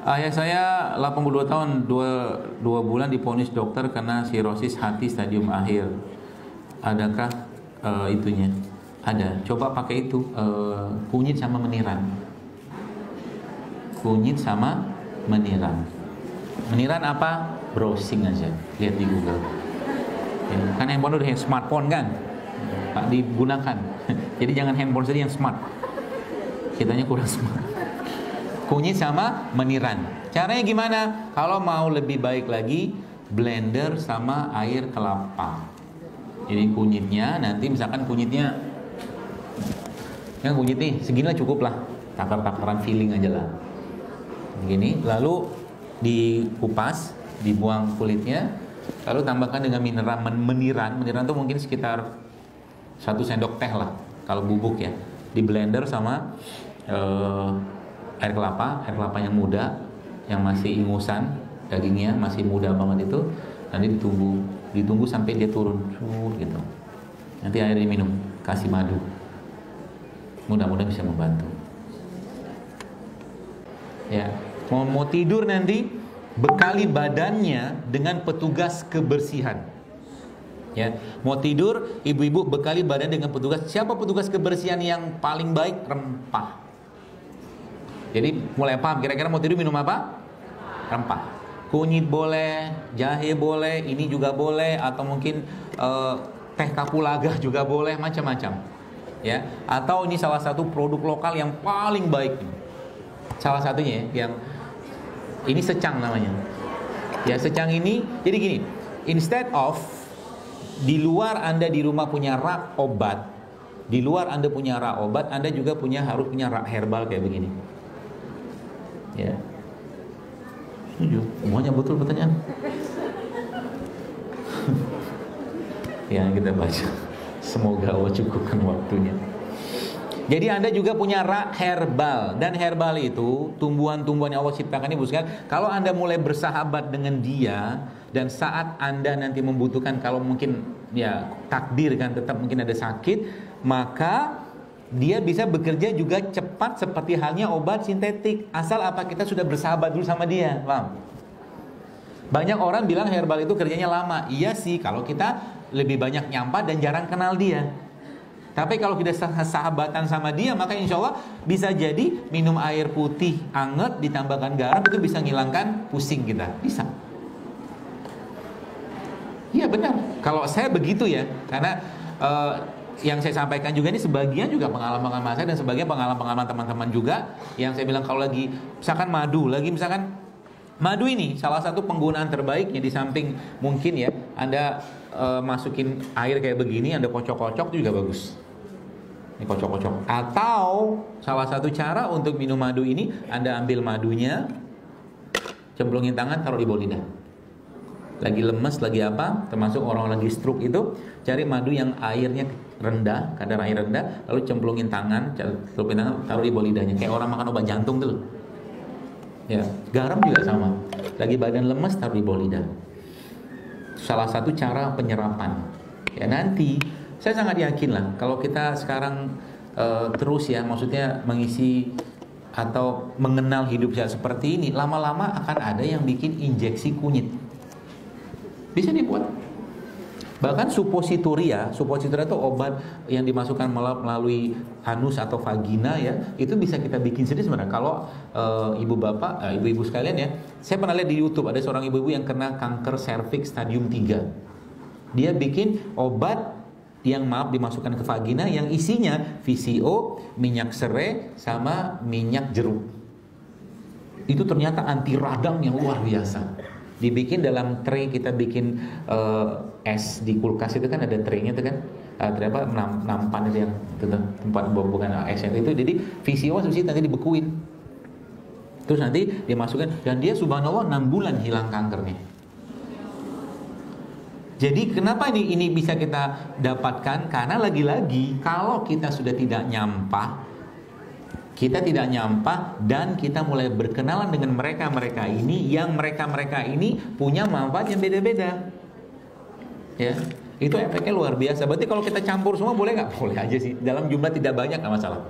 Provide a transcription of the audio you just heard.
Ayah saya 82 tahun, 2 bulan divonis dokter karena sirosis hati stadium akhir. Adakah itunya? Ada. Coba pakai itu, kunyit sama meniran. Kunyit sama meniran. Meniran apa? Browsing aja, lihat di Google. Ya, kan handphone udah smartphone kan, Pak, digunakan. Jadi jangan handphone saja yang smart. Kitanya kurang smart. Kunyit sama meniran. Caranya gimana? Kalau mau lebih baik lagi, blender sama air kelapa. Jadi kunyitnya nanti misalkan kunyitnya, yang kunyit nih segini lah cukup lah, takar-takaran feeling aja lah. Begini, lalu dikupas, dibuang kulitnya, lalu tambahkan dengan meniran. Meniran tuh mungkin sekitar 1 sendok teh lah kalau bubuk ya. Di blender sama air kelapa yang muda, yang masih ingusan, dagingnya masih muda banget itu, nanti ditunggu sampai dia turun, gitu. Nanti airnya diminum, kasih madu. Mudah-mudahan bisa membantu. Ya, mau tidur nanti bekali badannya dengan petugas kebersihan. Ya, mau tidur ibu-ibu bekali badan dengan petugas. Siapa petugas kebersihan yang paling baik? Rempah. Jadi mulai paham kira-kira mau tidur minum apa? Rempah. Kunyit boleh, jahe boleh, ini juga boleh, atau mungkin teh kapulaga juga boleh, macam-macam. Ya, atau ini salah satu produk lokal yang paling baik. Salah satunya yang ini secang namanya. Ya, secang ini jadi gini, instead of di luar Anda di rumah punya rak obat, di luar Anda punya rak obat, Anda juga harus punya rak herbal kayak begini. Ya, setuju. Semuanya betul pertanyaan. Ya, kita baca. Semoga Allah cukupkan waktunya. Jadi Anda juga punya rak herbal, dan herbal itu tumbuhan-tumbuhan yang Allah ciptakan ini, bukan? Kalau Anda mulai bersahabat dengan dia, dan saat Anda nanti membutuhkan, kalau mungkin ya takdir kan tetap mungkin ada sakit, maka dia bisa bekerja juga cepat seperti halnya obat sintetik, asal apa kita sudah bersahabat dulu sama dia, paham? Banyak orang bilang herbal itu kerjanya lama. Iya sih, kalau kita lebih banyak nyampah dan jarang kenal dia. Tapi kalau kita sahabatan sama dia, maka insya Allah bisa jadi minum air putih anget ditambahkan garam itu bisa menghilangkan pusing kita, bisa. Iya benar. Kalau saya begitu ya, karena yang saya sampaikan juga ini sebagian juga pengalaman-pengalaman saya dan sebagian pengalaman-pengalaman teman-teman juga yang saya bilang kalau lagi misalkan madu ini salah satu penggunaan terbaiknya, di samping mungkin ya Anda masukin air kayak begini, Anda kocok-kocok itu juga bagus. Ini kocok-kocok. Atau salah satu cara untuk minum madu ini, Anda ambil madunya, cemplungin tangan, taruh di bawah lidah. Lagi lemes, lagi apa, termasuk orang lagi stroke itu, cari madu yang airnya rendah, kadar air rendah, lalu cemplungin tangan, taruh di bawah lidahnya, kayak orang makan obat jantung tuh. Ya, garam juga sama. Lagi badan lemes, taruh di bawah lidah. Salah satu cara penyerapan. Ya, nanti saya sangat yakin lah kalau kita sekarang terus ya, maksudnya mengisi atau mengenal hidup saya seperti ini, lama-lama akan ada yang bikin injeksi kunyit. Bisa dibuat. Bahkan suppositoria itu obat yang dimasukkan melalui anus atau vagina ya, itu bisa kita bikin sendiri sebenarnya. Kalau ibu-ibu sekalian ya, saya pernah lihat di YouTube ada seorang ibu-ibu yang kena kanker serviks stadium 3. Dia bikin obat yang dimasukkan ke vagina yang isinya VCO, minyak serai sama minyak jeruk. Itu ternyata anti radang yang luar biasa. Dibikin dalam tray, kita bikin es di kulkas itu kan ada traynya itu kan, nampan itu yang tempat bukan esnya itu. Jadi VCO nanti dibekuin, terus nanti dimasukkan, dan dia subhanallah 6 bulan hilang kankernya. Jadi kenapa ini bisa kita dapatkan? Karena lagi-lagi kalau kita sudah tidak nyampah, dan kita mulai berkenalan dengan mereka ini, yang mereka ini punya manfaat yang beda-beda. Ya, itu efeknya luar biasa. Berarti kalau kita campur semua boleh nggak? Boleh aja sih. Dalam jumlah tidak banyak nggak masalah.